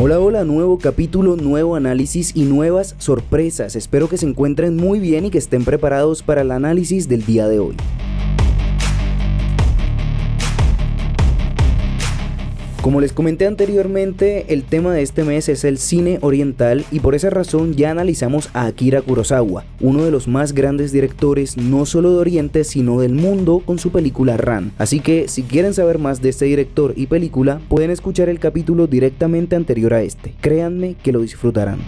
Hola, hola, nuevo capítulo, nuevo análisis y nuevas sorpresas. Espero que se encuentren muy bien y que estén preparados para el análisis del día de hoy. Como les comenté anteriormente, el tema de este mes es el cine oriental y por esa razón ya analizamos a Akira Kurosawa, uno de los más grandes directores no solo de Oriente sino del mundo con su película Ran. Así que si quieren saber más de este director y película, pueden escuchar el capítulo directamente anterior a este. Créanme que lo disfrutarán.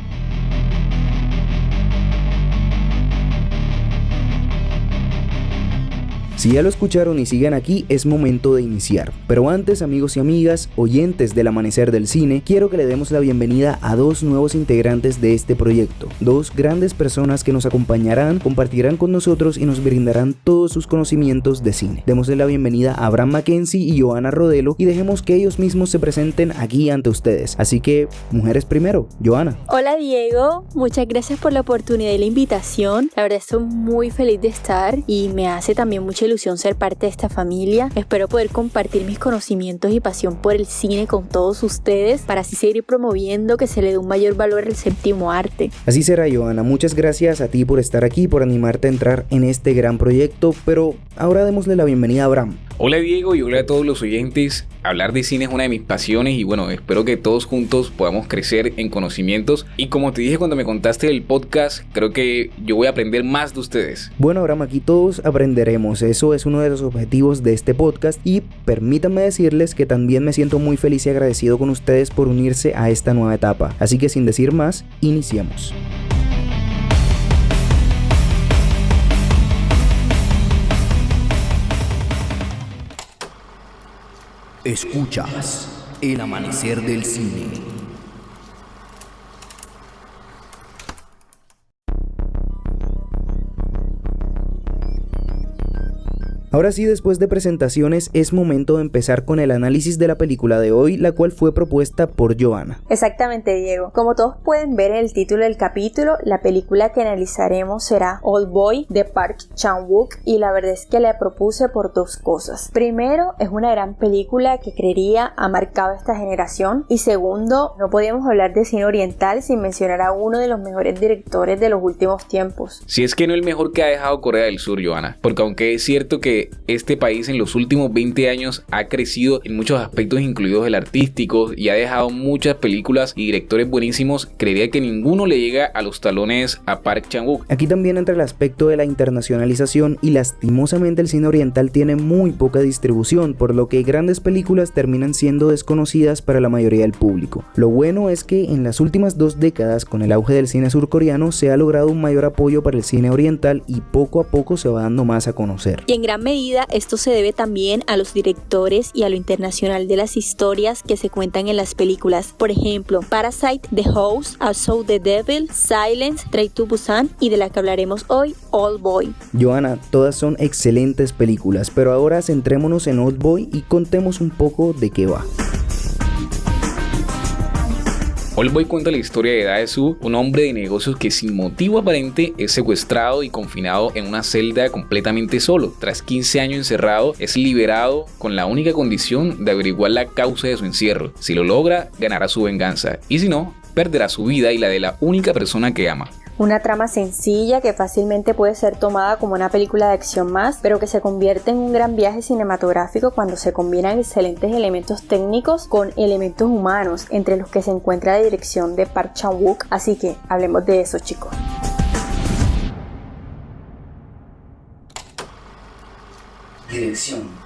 Si ya lo escucharon y siguen aquí, es momento de iniciar. Pero antes, amigos y amigas, oyentes del Amanecer del Cine, quiero que le demos la bienvenida a dos nuevos integrantes de este proyecto. Dos grandes personas que nos acompañarán, compartirán con nosotros y nos brindarán todos sus conocimientos de cine. Démosle la bienvenida a Abraham Mackenzie y Johanna Rodelo y dejemos que ellos mismos se presenten aquí ante ustedes. Así que, mujeres primero, Johanna. Hola Diego, muchas gracias por la oportunidad y la invitación. La verdad estoy muy feliz de estar y me hace también mucha ilusión ser parte de esta familia. Espero poder compartir mis conocimientos y pasión por el cine con todos ustedes para así seguir promoviendo que se le dé un mayor valor al séptimo arte. Así será, Johanna. Muchas gracias a ti por estar aquí, por animarte a entrar en este gran proyecto, pero ahora démosle la bienvenida a Abraham. Hola Diego y hola a todos los oyentes. Hablar de cine es una de mis pasiones y bueno, espero que todos juntos podamos crecer en conocimientos y como te dije cuando me contaste del podcast, creo que yo voy a aprender más de ustedes. Bueno, Abraham, aquí todos aprenderemos, eso es uno de los objetivos de este podcast y permítanme decirles que también me siento muy feliz y agradecido con ustedes por unirse a esta nueva etapa. Así que sin decir más, iniciemos. Escuchas El Amanecer del Cine. Ahora sí, después de presentaciones, es momento de empezar con el análisis de la película de hoy, la cual fue propuesta por Johanna. Exactamente, Diego. Como todos pueden ver en el título del capítulo, la película que analizaremos será Old Boy de Park Chan-wook y la verdad es que la propuse por dos cosas. Primero, es una gran película que creería ha marcado esta generación y segundo, no podíamos hablar de cine oriental sin mencionar a uno de los mejores directores de los últimos tiempos. Si es que no el mejor que ha dejado Corea del Sur, Johanna, porque aunque es cierto que este país en los últimos 20 años ha crecido en muchos aspectos, incluidos el artístico, y ha dejado muchas películas y directores buenísimos, creería que ninguno le llega a los talones a Park Chan-wook. Aquí también entra el aspecto de la internacionalización y lastimosamente el cine oriental tiene muy poca distribución, por lo que grandes películas terminan siendo desconocidas para la mayoría del público. Lo bueno es que en las últimas 2 décadas, con el auge del cine surcoreano, se ha logrado un mayor apoyo para el cine oriental y poco a poco se va dando más a conocer. Y en gran medida esto se debe también a los directores y a lo internacional de las historias que se cuentan en las películas. Por ejemplo, Parasite, The Host, I Saw the Devil, Silence, Train to Busan y de la que hablaremos hoy, Old Boy. Johanna, todas son excelentes películas, pero ahora centrémonos en Old Boy y contemos un poco de qué va. Old Boy cuenta la historia de Dae-soo, un hombre de negocios que sin motivo aparente es secuestrado y confinado en una celda completamente solo. Tras 15 años encerrado, es liberado con la única condición de averiguar la causa de su encierro. Si lo logra, ganará su venganza y si no, perderá su vida y la de la única persona que ama. Una trama sencilla que fácilmente puede ser tomada como una película de acción más, pero que se convierte en un gran viaje cinematográfico cuando se combinan excelentes elementos técnicos con elementos humanos, entre los que se encuentra la dirección de Park Chan-wook. Así que hablemos de eso, chicos. Dirección.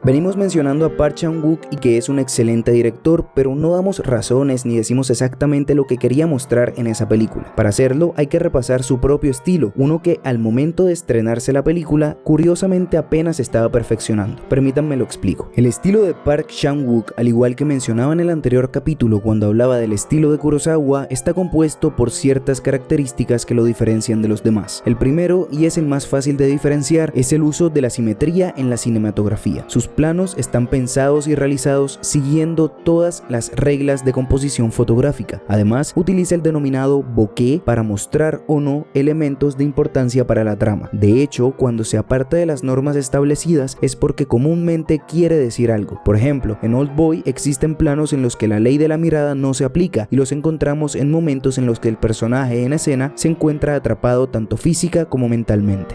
Venimos mencionando a Park Chan-wook y que es un excelente director, pero no damos razones ni decimos exactamente lo que quería mostrar en esa película. Para hacerlo hay que repasar su propio estilo, uno que al momento de estrenarse la película, curiosamente apenas estaba perfeccionando. Permítanme lo explico. El estilo de Park Chan-wook, al igual que mencionaba en el anterior capítulo cuando hablaba del estilo de Kurosawa, está compuesto por ciertas características que lo diferencian de los demás. El primero, y es el más fácil de diferenciar, es el uso de la simetría en la cinematografía. Sus planos están pensados y realizados siguiendo todas las reglas de composición fotográfica. Además, utiliza el denominado bokeh para mostrar o no elementos de importancia para la trama. De hecho, cuando se aparta de las normas establecidas es porque comúnmente quiere decir algo. Por ejemplo, en Oldboy existen planos en los que la ley de la mirada no se aplica y los encontramos en momentos en los que el personaje en escena se encuentra atrapado tanto física como mentalmente.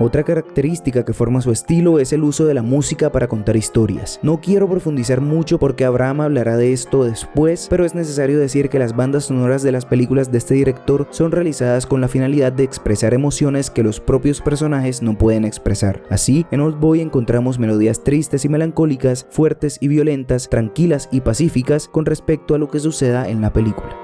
Otra característica que forma su estilo es el uso de la música para contar historias. No quiero profundizar mucho porque Abraham hablará de esto después, pero es necesario decir que las bandas sonoras de las películas de este director son realizadas con la finalidad de expresar emociones que los propios personajes no pueden expresar. Así, en Oldboy encontramos melodías tristes y melancólicas, fuertes y violentas, tranquilas y pacíficas con respecto a lo que suceda en la película.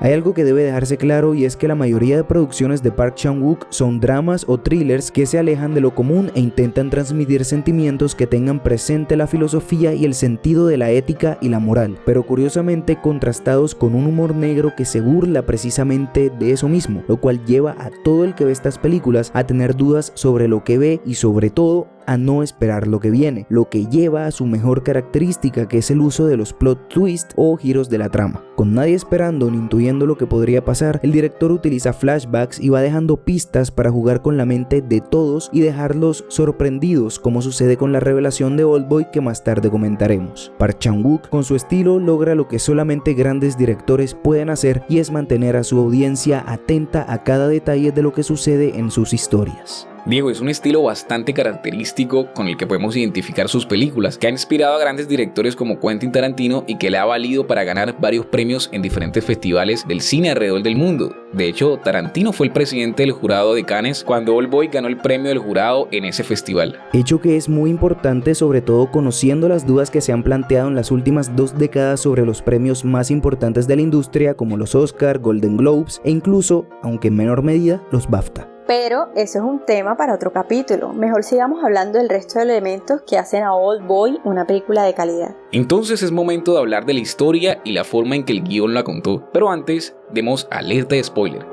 Hay algo que debe dejarse claro y es que la mayoría de producciones de Park Chan-wook son dramas o thrillers que se alejan de lo común e intentan transmitir sentimientos que tengan presente la filosofía y el sentido de la ética y la moral, pero curiosamente contrastados con un humor negro que se burla precisamente de eso mismo, lo cual lleva a todo el que ve estas películas a tener dudas sobre lo que ve y sobre todo a no esperar lo que viene, lo que lleva a su mejor característica, que es el uso de los plot twists o giros de la trama. Con nadie esperando ni intuyendo lo que podría pasar, el director utiliza flashbacks y va dejando pistas para jugar con la mente de todos y dejarlos sorprendidos, como sucede con la revelación de Oldboy que más tarde comentaremos. Park Chan-wook con su estilo logra lo que solamente grandes directores pueden hacer, y es mantener a su audiencia atenta a cada detalle de lo que sucede en sus historias. Diego, es un estilo bastante característico con el que podemos identificar sus películas, que ha inspirado a grandes directores como Quentin Tarantino y que le ha valido para ganar varios premios en diferentes festivales del cine alrededor del mundo. De hecho, Tarantino fue el presidente del jurado de Cannes cuando Oldboy ganó el premio del jurado en ese festival. Hecho que es muy importante, sobre todo conociendo las dudas que se han planteado en las últimas 2 décadas sobre los premios más importantes de la industria, como los Oscar, Golden Globes e incluso, aunque en menor medida, los BAFTA. Pero eso es un tema para otro capítulo. Mejor sigamos hablando del resto de elementos que hacen a Oldboy una película de calidad. Entonces es momento de hablar de la historia y la forma en que el guión la contó. Pero antes, demos alerta de spoiler.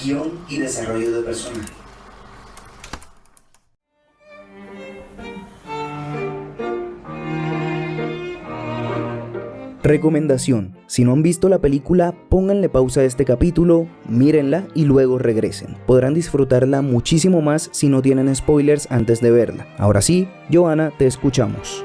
Guión y desarrollo de personaje. Recomendación: si no han visto la película, pónganle pausa a este capítulo, mírenla y luego regresen. Podrán disfrutarla muchísimo más si no tienen spoilers antes de verla. Ahora sí, Johanna, te escuchamos.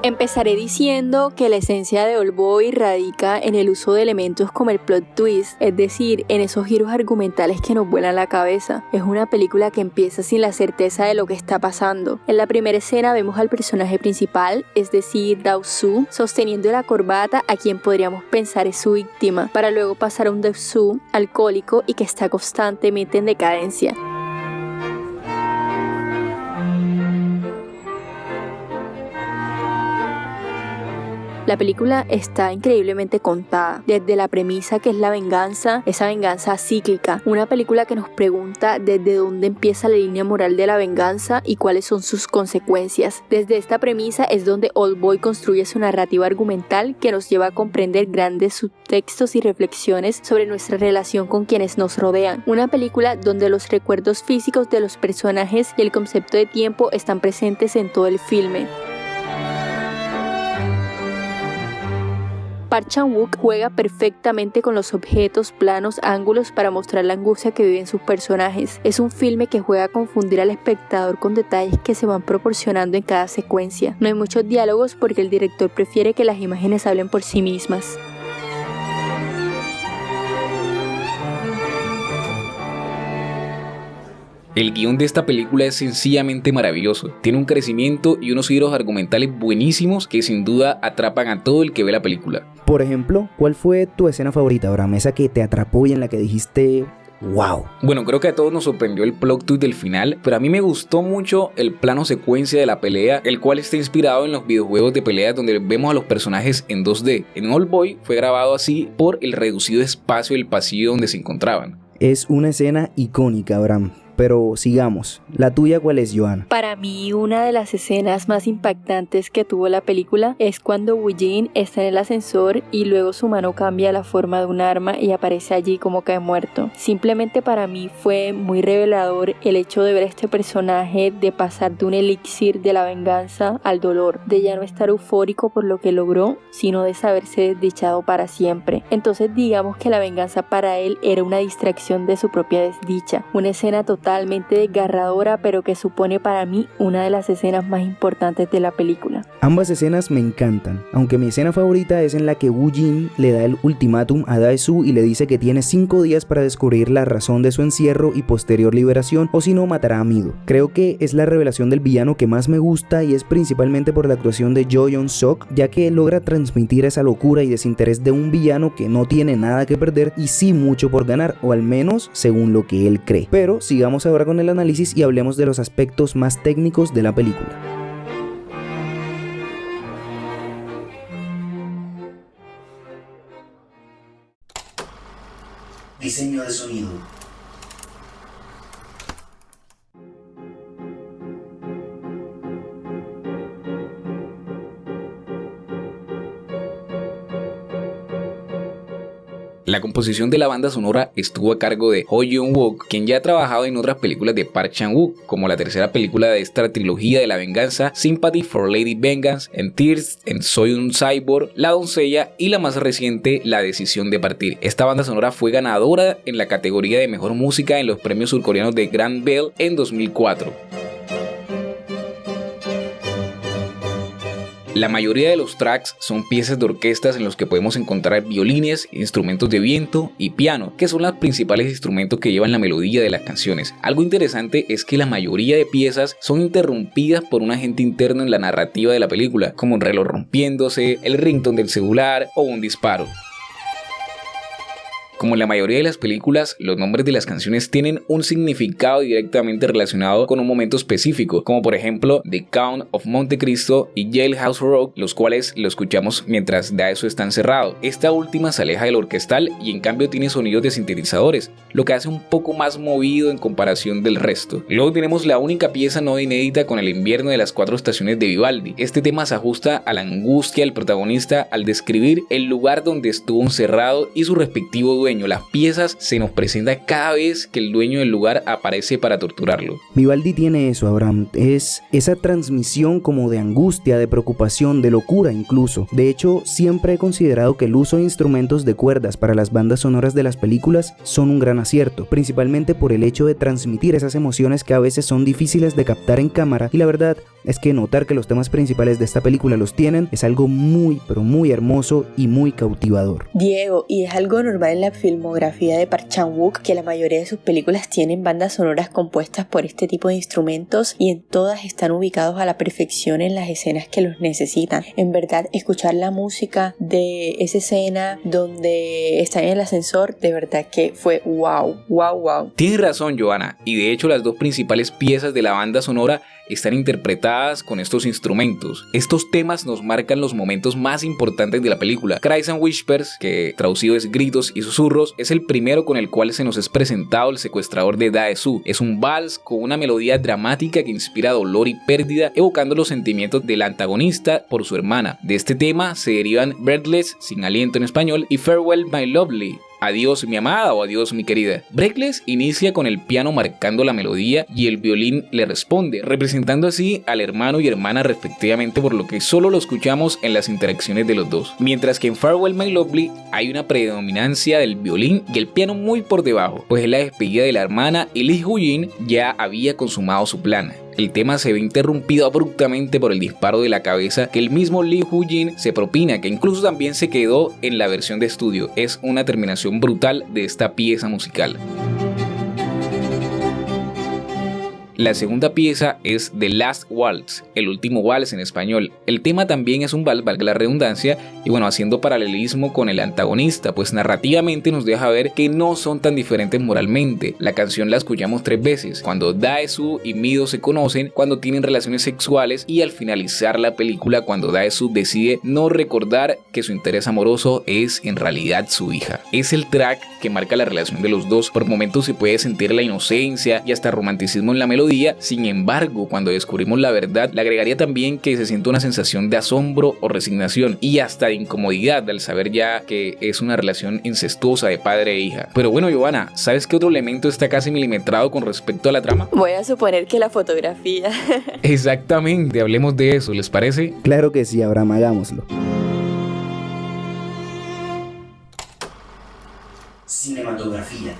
Empezaré diciendo que la esencia de Oldboy radica en el uso de elementos como el plot twist, es decir, en esos giros argumentales que nos vuelan la cabeza. Es una película que empieza sin la certeza de lo que está pasando. En la primera escena vemos al personaje principal, es decir, Dao-soo, sosteniendo la corbata a quien podríamos pensar es su víctima, para luego pasar a un Dao-soo alcohólico y que está constantemente en decadencia. La película está increíblemente contada, desde la premisa que es la venganza, esa venganza cíclica, una película que nos pregunta desde dónde empieza la línea moral de la venganza y cuáles son sus consecuencias. Desde esta premisa es donde Oldboy construye su narrativa argumental que nos lleva a comprender grandes subtextos y reflexiones sobre nuestra relación con quienes nos rodean. Una película donde los recuerdos físicos de los personajes y el concepto de tiempo están presentes en todo el filme. Park Chan-wook juega perfectamente con los objetos, planos, ángulos para mostrar la angustia que viven sus personajes. Es un filme que juega a confundir al espectador con detalles que se van proporcionando en cada secuencia. No hay muchos diálogos porque el director prefiere que las imágenes hablen por sí mismas. El guión de esta película es sencillamente maravilloso, tiene un crecimiento y unos giros argumentales buenísimos que sin duda atrapan a todo el que ve la película. Por ejemplo, ¿cuál fue tu escena favorita, Abraham? Esa que te atrapó y en la que dijiste ¡wow! Bueno, creo que a todos nos sorprendió el plot twist del final, pero a mí me gustó mucho el plano secuencia de la pelea, el cual está inspirado en los videojuegos de peleas donde vemos a los personajes en 2D. En Oldboy fue grabado así por el reducido espacio del pasillo donde se encontraban. Es una escena icónica, Abraham. Pero sigamos, ¿la tuya cuál es, Joana? Para mí, una de las escenas más impactantes que tuvo la película es cuando Woo Jin está en el ascensor y luego su mano cambia la forma de un arma y aparece allí como cae muerto. Simplemente para mí fue muy revelador el hecho de ver a este personaje de pasar de un elixir de la venganza al dolor, de ya no estar eufórico por lo que logró, sino de saberse desdichado para siempre. Entonces digamos que la venganza para él era una distracción de su propia desdicha, una escena totalmente desgarradora, pero que supone para mí una de las escenas más importantes de la película. Ambas escenas me encantan, aunque mi escena favorita es en la que Woo Jin le da el ultimátum a Dae-soo y le dice que tiene 5 días para descubrir la razón de su encierro y posterior liberación, o si no matará a Mido. Creo que es la revelación del villano que más me gusta y es principalmente por la actuación de Jo Yeon-seok, ya que logra transmitir esa locura y desinterés de un villano que no tiene nada que perder y sí mucho por ganar, o al menos según lo que él cree. Pero sigamos ahora con el análisis y hablemos de los aspectos más técnicos de la película. Diseño de sonido. La composición de la banda sonora estuvo a cargo de Ho Yeon-wook, quien ya ha trabajado en otras películas de Park Chan-wook, como la tercera película de esta trilogía de la venganza, Sympathy for Lady Vengeance, en Tears, en Soy un Cyborg, La Doncella y la más reciente, La Decisión de Partir. Esta banda sonora fue ganadora en la categoría de Mejor Música en los premios surcoreanos de Grand Bell en 2004. La mayoría de los tracks son piezas de orquestas en los que podemos encontrar violines, instrumentos de viento y piano, que son los principales instrumentos que llevan la melodía de las canciones. Algo interesante es que la mayoría de piezas son interrumpidas por un agente interno en la narrativa de la película, como un reloj rompiéndose, el ringtone del celular o un disparo. Como en la mayoría de las películas, los nombres de las canciones tienen un significado directamente relacionado con un momento específico, como por ejemplo The Count of Monte Cristo y Jailhouse Rock, los cuales lo escuchamos mientras Dae-soo está encerrado. Esta última se aleja del orquestal y en cambio tiene sonidos de sintetizadores, lo que hace un poco más movido en comparación del resto. Luego tenemos la única pieza no inédita con el invierno de las 4 estaciones de Vivaldi. Este tema se ajusta a la angustia del protagonista al describir el lugar donde estuvo encerrado y su respectivo dueño. Las piezas se nos presentan cada vez que el dueño del lugar aparece para torturarlo. Vivaldi tiene eso, Abraham, es esa transmisión como de angustia, de preocupación, de locura incluso. De hecho, siempre he considerado que el uso de instrumentos de cuerdas para las bandas sonoras de las películas son un gran acierto, principalmente por el hecho de transmitir esas emociones que a veces son difíciles de captar en cámara, y la verdad es que notar que los temas principales de esta película los tienen es algo muy, pero muy hermoso y muy cautivador. Diego, y es algo normal en la filmografía de Park Chan-wook que la mayoría de sus películas tienen bandas sonoras compuestas por este tipo de instrumentos y en todas están ubicados a la perfección en las escenas que los necesitan. En verdad, escuchar la música de esa escena donde está en el ascensor, de verdad que fue wow. Tienes razón, Joana, y de hecho las dos principales piezas de la banda sonora están interpretadas con estos instrumentos. Estos temas nos marcan los momentos más importantes de la película. Cries and Whispers, que traducido es gritos y susurros, es el primero con el cual se nos es presentado el secuestrador de Dae-soo. Es un vals con una melodía dramática que inspira dolor y pérdida, evocando los sentimientos del antagonista por su hermana. De este tema se derivan Breathless, sin aliento en español, y Farewell My Lovely, Adiós mi amada o adiós mi querida. Breathless inicia con el piano marcando la melodía y el violín le responde, representando así al hermano y hermana respectivamente, por lo que solo lo escuchamos en las interacciones de los dos. Mientras que en Farewell My Lovely hay una predominancia del violín y el piano muy por debajo, pues es la despedida de la hermana y Lee Woo-jin ya había consumado su plan. El tema se ve interrumpido abruptamente por el disparo de la cabeza que el mismo Lee Woo-jin se propina, que incluso también se quedó en la versión de estudio. Es una terminación brutal de esta pieza musical. La segunda pieza es The Last Waltz, el último vals en español. El tema también es un vals, valga la redundancia, y bueno, haciendo paralelismo con el antagonista, pues narrativamente nos deja ver que no son tan diferentes moralmente. La canción la escuchamos 3 veces, cuando Dae-soo y Mido se conocen, cuando tienen relaciones sexuales y al finalizar la película cuando Dae-soo decide no recordar que su interés amoroso es en realidad su hija. Es el track que marca la relación de los dos. Por momentos se puede sentir la inocencia y hasta romanticismo en la melodía. Sin embargo, cuando descubrimos la verdad, le agregaría también que se siente una sensación de asombro o resignación y hasta de incomodidad al saber ya que es una relación incestuosa de padre e hija. Pero bueno, Giovanna, ¿sabes qué otro elemento está casi milimetrado con respecto a la trama? Voy a suponer que la fotografía. Exactamente, hablemos de eso, ¿les parece? Claro que sí, Abraham, hagámoslo. Cinematografía.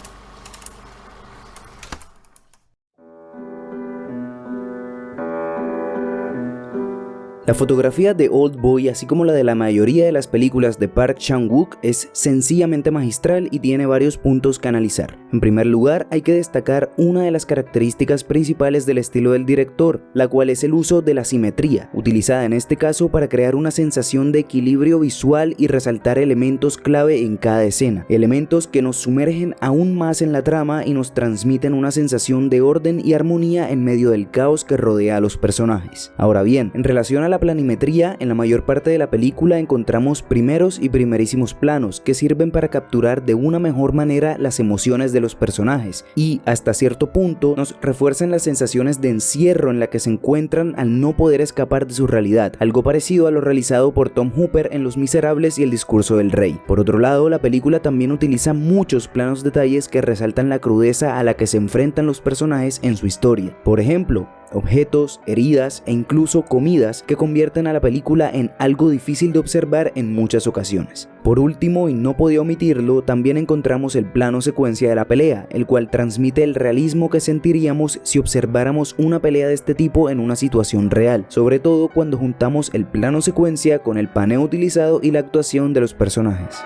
La fotografía de Old Boy, así como la de la mayoría de las películas de Park Chan-wook, es sencillamente magistral y tiene varios puntos que analizar. En primer lugar, hay que destacar una de las características principales del estilo del director, la cual es el uso de la simetría, utilizada en este caso para crear una sensación de equilibrio visual y resaltar elementos clave en cada escena, elementos que nos sumergen aún más en la trama y nos transmiten una sensación de orden y armonía en medio del caos que rodea a los personajes. Ahora bien, en relación a la planimetría, en la mayor parte de la película encontramos primeros y primerísimos planos que sirven para capturar de una mejor manera las emociones de los personajes y, hasta cierto punto, nos refuerzan las sensaciones de encierro en la que se encuentran al no poder escapar de su realidad, algo parecido a lo realizado por Tom Hooper en Los Miserables y El discurso del rey. Por otro lado, la película también utiliza muchos planos detalles que resaltan la crudeza a la que se enfrentan los personajes en su historia. Por ejemplo, objetos, heridas e incluso comidas que convierten a la película en algo difícil de observar en muchas ocasiones. Por último, y no podía omitirlo, también encontramos el plano secuencia de la pelea, el cual transmite el realismo que sentiríamos si observáramos una pelea de este tipo en una situación real, sobre todo cuando juntamos el plano secuencia con el paneo utilizado y la actuación de los personajes.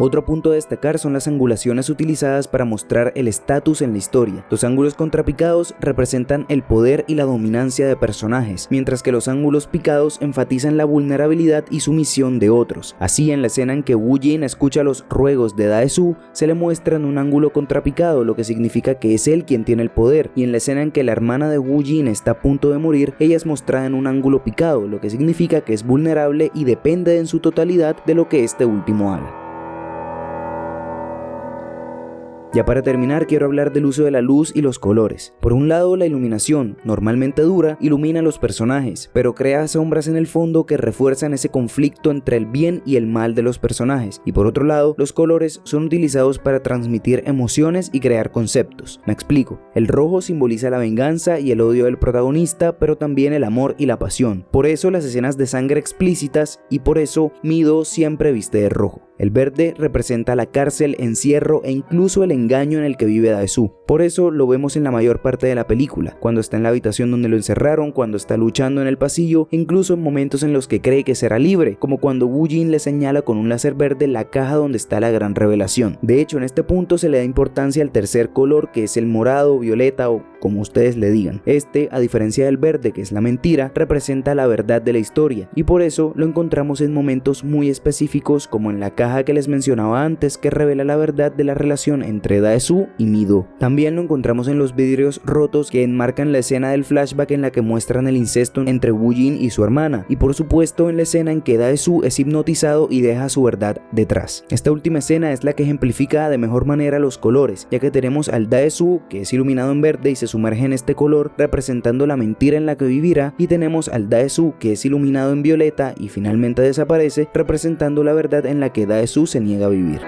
Otro punto a destacar son las angulaciones utilizadas para mostrar el estatus en la historia. Los ángulos contrapicados representan el poder y la dominancia de personajes, mientras que los ángulos picados enfatizan la vulnerabilidad y sumisión de otros. Así, en la escena en que Woo Jin escucha los ruegos de Dae-soo, se le muestra en un ángulo contrapicado, lo que significa que es él quien tiene el poder, y en la escena en que la hermana de Woo Jin está a punto de morir, ella es mostrada en un ángulo picado, lo que significa que es vulnerable y depende en su totalidad de lo que este último haga. Ya para terminar, quiero hablar del uso de la luz y los colores. Por un lado, la iluminación, normalmente dura, ilumina a los personajes, pero crea sombras en el fondo que refuerzan ese conflicto entre el bien y el mal de los personajes. Y por otro lado, los colores son utilizados para transmitir emociones y crear conceptos. Me explico. El rojo simboliza la venganza y el odio del protagonista, pero también el amor y la pasión. Por eso las escenas de sangre explícitas, y por eso Mido siempre viste de rojo. El verde representa la cárcel, encierro e incluso el engaño en el que vive Dae-soo. Por eso lo vemos en la mayor parte de la película, cuando está en la habitación donde lo encerraron, cuando está luchando en el pasillo, e incluso en momentos en los que cree que será libre, como cuando Woo Jin le señala con un láser verde la caja donde está la gran revelación. De hecho, en este punto se le da importancia al tercer color, que es el morado, violeta o como ustedes le digan. Este, a diferencia del verde, que es la mentira, representa la verdad de la historia, y por eso lo encontramos en momentos muy específicos, como en la caja que les mencionaba antes, que revela la verdad de la relación entre Dae-soo y Mido. También lo encontramos en los vidrios rotos que enmarcan la escena del flashback en la que muestran el incesto entre Woo Jin y su hermana, y por supuesto en la escena en que Dae-soo es hipnotizado y deja su verdad detrás. Esta última escena es la que ejemplifica de mejor manera los colores, ya que tenemos al Dae-soo, que es iluminado en verde y se sumerge en este color representando la mentira en la que vivirá, y tenemos al Dae-soo, que es iluminado en violeta y finalmente desaparece, representando la verdad en la que Dae-soo se niega a vivir.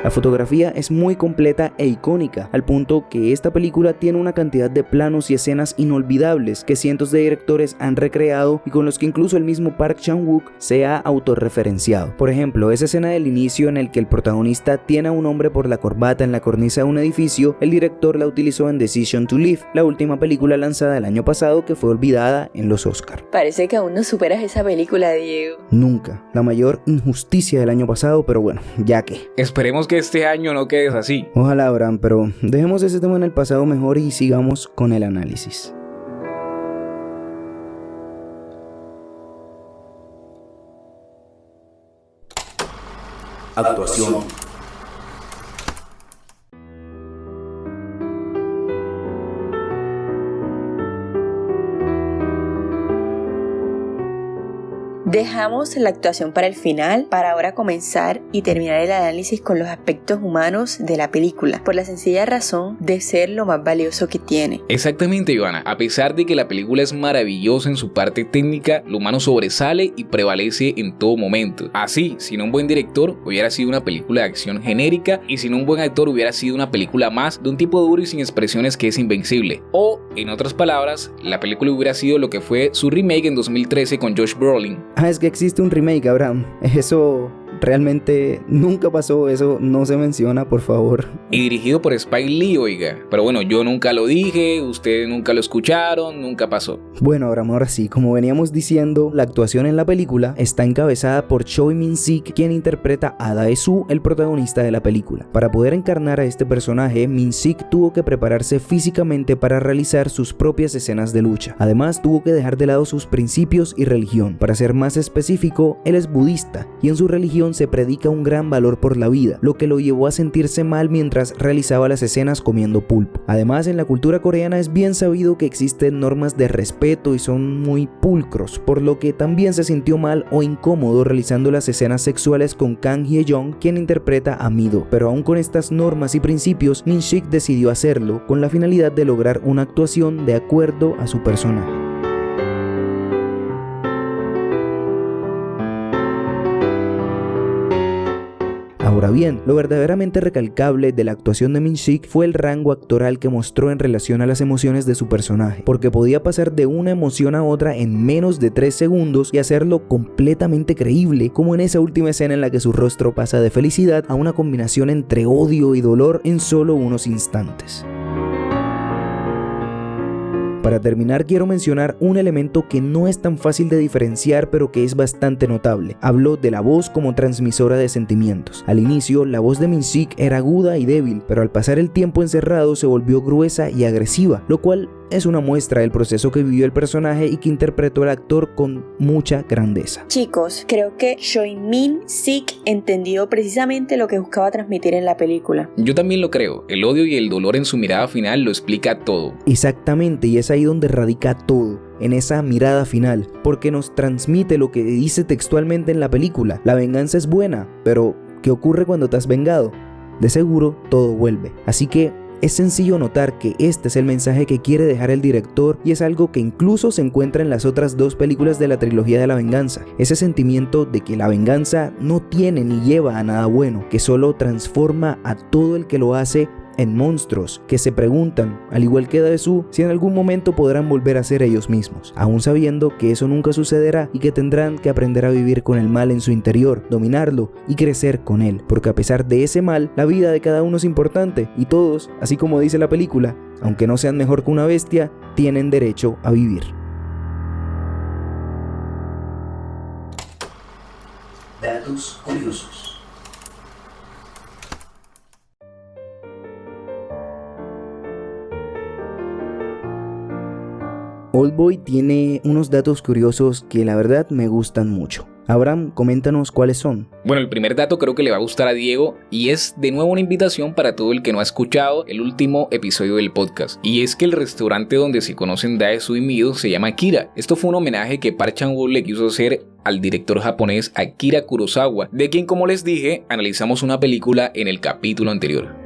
La fotografía es muy completa e icónica, al punto que esta película tiene una cantidad de planos y escenas inolvidables que cientos de directores han recreado y con los que incluso el mismo Park Chan-wook se ha autorreferenciado. Por ejemplo, esa escena del inicio en el que el protagonista tiene a un hombre por la corbata en la cornisa de un edificio, el director la utilizó en Decision to Live, la última película lanzada el año pasado que fue olvidada en los Oscar. Parece que aún no superas esa película, Diego. Nunca. La mayor injusticia del año pasado, pero bueno, ya que. Esperemos que este año no quedes así. Ojalá, Abraham, pero dejemos ese tema en el pasado mejor y sigamos con el análisis. Actuación. Dejamos la actuación para el final, para ahora comenzar y terminar el análisis con los aspectos humanos de la película, por la sencilla razón de ser lo más valioso que tiene. Exactamente, Ivana. A pesar de que la película es maravillosa en su parte técnica, lo humano sobresale y prevalece en todo momento. Así, sin un buen director, hubiera sido una película de acción genérica, y sin un buen actor hubiera sido una película más de un tipo duro y sin expresiones que es invencible. O, en otras palabras, la película hubiera sido lo que fue su remake en 2013 con Josh Brolin. Es que existe un remake, Abraham. Eso realmente nunca pasó, eso no se menciona, por favor. Y dirigido por Spike Lee, oiga. Pero bueno, yo nunca lo dije, ustedes nunca lo escucharon, nunca pasó. Bueno, Abraham, ahora sí, como veníamos diciendo, la actuación en la película está encabezada por Choi Min-sik, quien interpreta a Dae-soo, el protagonista de la película. Para poder encarnar a este personaje, Min-sik tuvo que prepararse físicamente para realizar sus propias escenas de lucha. Además, tuvo que dejar de lado sus principios y religión. Para ser más específico, él es budista y en su religión se predica un gran valor por la vida, lo que lo llevó a sentirse mal mientras realizaba las escenas comiendo pulpo. Además, en la cultura coreana es bien sabido que existen normas de respeto y son muy pulcros, por lo que también se sintió mal o incómodo realizando las escenas sexuales con Kang Hye-jong, quien interpreta a Mido. Pero aún con estas normas y principios, Min-sik decidió hacerlo con la finalidad de lograr una actuación de acuerdo a su personaje. Ahora bien, lo verdaderamente recalcable de la actuación de Min-sik fue el rango actoral que mostró en relación a las emociones de su personaje, porque podía pasar de una emoción a otra en menos de 3 segundos y hacerlo completamente creíble, como en esa última escena en la que su rostro pasa de felicidad a una combinación entre odio y dolor en solo unos instantes. Para terminar, quiero mencionar un elemento que no es tan fácil de diferenciar, pero que es bastante notable. Hablo de la voz como transmisora de sentimientos. Al inicio, la voz de Min-sik era aguda y débil, pero al pasar el tiempo encerrado se volvió gruesa y agresiva, lo cual es una muestra del proceso que vivió el personaje y que interpretó el actor con mucha grandeza. Chicos, creo que Choi Min-sik entendió precisamente lo que buscaba transmitir en la película. Yo también lo creo. El odio y el dolor en su mirada final lo explica todo. Exactamente, y es ahí donde radica todo, en esa mirada final, porque nos transmite lo que dice textualmente en la película. La venganza es buena, pero ¿qué ocurre cuando te has vengado? De seguro todo vuelve. Así que es sencillo notar que este es el mensaje que quiere dejar el director y es algo que incluso se encuentra en las otras 2 películas de la trilogía de la venganza. Ese sentimiento de que la venganza no tiene ni lleva a nada bueno, que solo transforma a todo el que lo hace en monstruos que se preguntan, al igual que Dae-soo, si en algún momento podrán volver a ser ellos mismos, aún sabiendo que eso nunca sucederá y que tendrán que aprender a vivir con el mal en su interior, dominarlo y crecer con él, porque a pesar de ese mal, la vida de cada uno es importante y todos, así como dice la película, aunque no sean mejor que una bestia, tienen derecho a vivir. Datos curiosos. Oldboy tiene unos datos curiosos que la verdad me gustan mucho. Abraham, coméntanos cuáles son. Bueno, el primer dato creo que le va a gustar a Diego y es de nuevo una invitación para todo el que no ha escuchado el último episodio del podcast. Y es que el restaurante donde se conocen Dae-soo y Mido se llama Akira. Esto fue un homenaje que Park Chan-wook le quiso hacer al director japonés Akira Kurosawa, de quien, como les dije, analizamos una película en el capítulo anterior.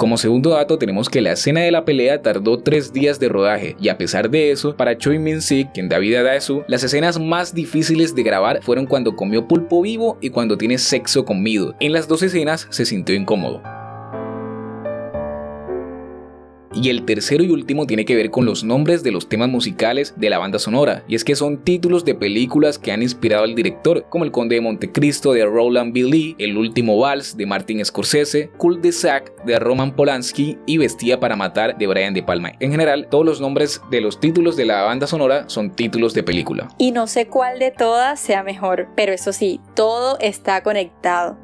Como segundo dato tenemos que la escena de la pelea tardó 3 días de rodaje y a pesar de eso, para Choi Min-sik, quien da vida a Dae-soo, las escenas más difíciles de grabar fueron cuando comió pulpo vivo y cuando tiene sexo con Mido. En las 2 escenas se sintió incómodo. Y el tercero y último tiene que ver con los nombres de los temas musicales de la banda sonora, y es que son títulos de películas que han inspirado al director, como El Conde de Montecristo de Roland B. Lee, El Último Vals de Martin Scorsese, Cul-de-sac de Roman Polanski y Vestida para Matar de Brian De Palma. En general, todos los nombres de los títulos de la banda sonora son títulos de película. Y no sé cuál de todas sea mejor, pero eso sí, todo está conectado.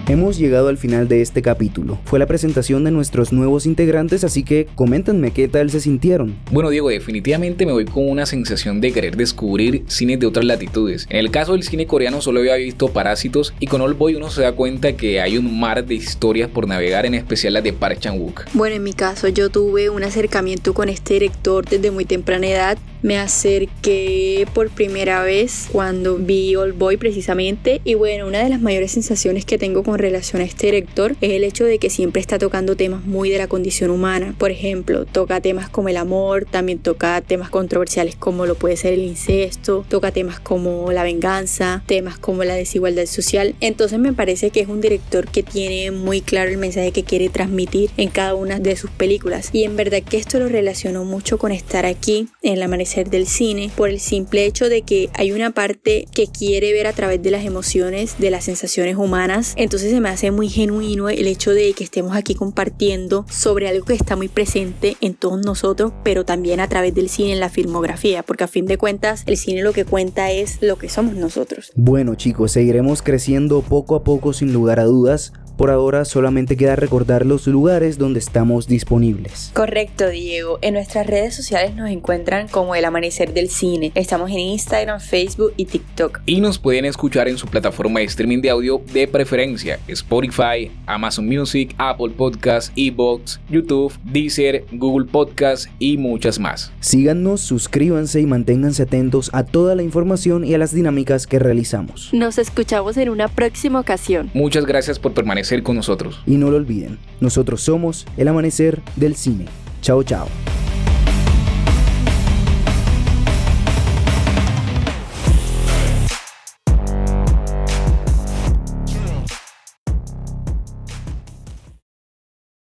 Hemos llegado al final de este capítulo. Fue la presentación de nuestros nuevos integrantes, así que coméntenme qué tal se sintieron. Bueno, Diego, definitivamente me voy con una sensación de querer descubrir cines de otras latitudes. En el caso del cine coreano solo había visto Parásitos y con Oldboy uno se da cuenta que hay un mar de historias por navegar, en especial las de Park Chan-wook. Bueno, en mi caso yo tuve un acercamiento con este director desde muy temprana edad. Me acerqué por primera vez cuando vi Oldboy precisamente y bueno, una de las mayores sensaciones que tengo con relación a este director es el hecho de que siempre está tocando temas muy de la condición humana. Por ejemplo, toca temas como el amor, también toca temas controversiales como lo puede ser el incesto, toca temas como la venganza, temas como la desigualdad social. Entonces me parece que es un director que tiene muy claro el mensaje que quiere transmitir en cada una de sus películas y en verdad que esto lo relaciono mucho con estar aquí en El Amanecer del cine por el simple hecho de que hay una parte que quiere ver a través de las emociones, de las sensaciones humanas. Entonces se me hace muy genuino el hecho de que estemos aquí compartiendo sobre algo que está muy presente en todos nosotros, pero también a través del cine en la filmografía, porque a fin de cuentas el cine lo que cuenta es lo que somos nosotros. Bueno chicos, seguiremos creciendo poco a poco sin lugar a dudas. Por ahora solamente queda recordar los lugares donde estamos disponibles. Correcto, Diego. En nuestras redes sociales nos encuentran como El Amanecer del Cine. Estamos en Instagram, Facebook y TikTok. Y nos pueden escuchar en su plataforma de streaming de audio de preferencia: Spotify, Amazon Music, Apple Podcasts, iVoox, YouTube, Deezer, Google Podcasts y muchas más. Síganos, suscríbanse y manténganse atentos a toda la información y a las dinámicas que realizamos. Nos escuchamos en una próxima ocasión. Muchas gracias por permanecer con nosotros. Y no lo olviden, nosotros somos El Amanecer del Cine. Chao, chao.